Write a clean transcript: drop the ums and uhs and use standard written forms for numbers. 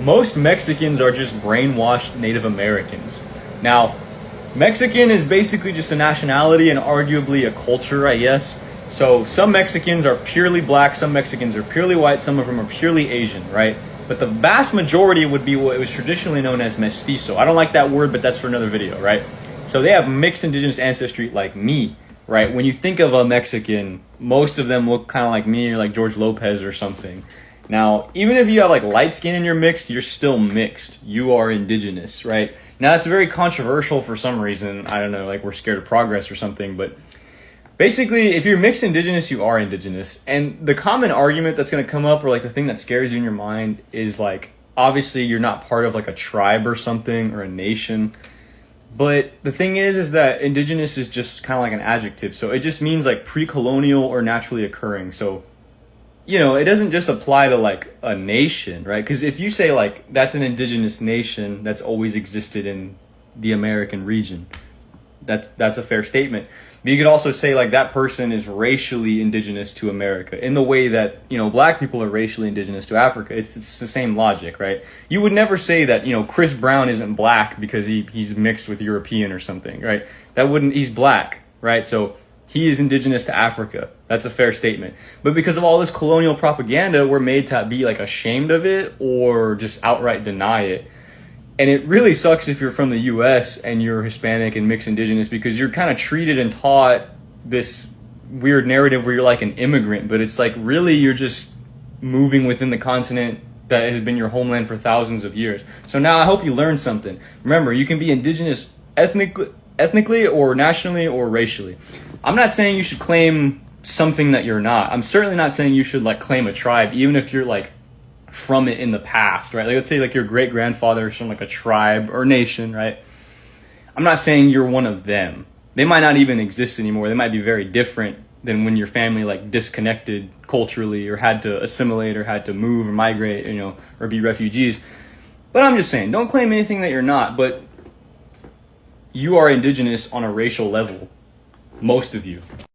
Most Mexicans are just brainwashed Native Americans. Now, Mexican is basically just a nationality and arguably a culture, I guess. So some Mexicans are purely black, some Mexicans are purely white, some of them are purely Asian, right? But the vast majority would be what was traditionally known as mestizo. I don't like that word, but that's for another video, right? So they have mixed indigenous ancestry like me, right? When you think of a Mexican, most of them look kind of like me or like George Lopez or something. Now, even if you have like light skin and you're mixed, you're still mixed. You are indigenous, right? Now, it's very controversial for some reason. I don't know, like we're scared of progress or something, but basically, if you're mixed indigenous, you are indigenous. And the common argument that's going to come up, or like the thing that scares you in your mind, is like, obviously you're not part of like a tribe or something or a nation. But the thing is that indigenous is just kind of like an adjective. So it just means like pre-colonial or naturally occurring. So, you know, it doesn't just apply to like a nation, right? Because if you say like that's an indigenous nation that's always existed in the American region, that's a fair statement. But you could also say like that person is racially indigenous to America in the way that, you know, black people are racially indigenous to Africa. It's the same logic, right? You would never say that, you know, Chris Brown isn't black because he's mixed with European or something, right? He's black, right? So he is indigenous to Africa. That's a fair statement. But because of all this colonial propaganda, we're made to be like ashamed of it or just outright deny it. And it really sucks if you're from the US and you're Hispanic and mixed indigenous, because you're kind of treated and taught this weird narrative where you're like an immigrant, but it's like really you're just moving within the continent that has been your homeland for thousands of years. So now I hope you learned something. Remember, you can be indigenous ethnically or nationally or racially. I'm not saying you should claim something that you're not. I'm certainly not saying you should like claim a tribe, even if you're like from it in the past, right? Like let's say like your great grandfather is from like a tribe or nation, right? I'm not saying you're one of them. They might not even exist anymore. They might be very different than when your family like disconnected culturally or had to assimilate or had to move or migrate, you know, or be refugees. But I'm just saying, don't claim anything that you're not, but you are indigenous on a racial level. Most of you.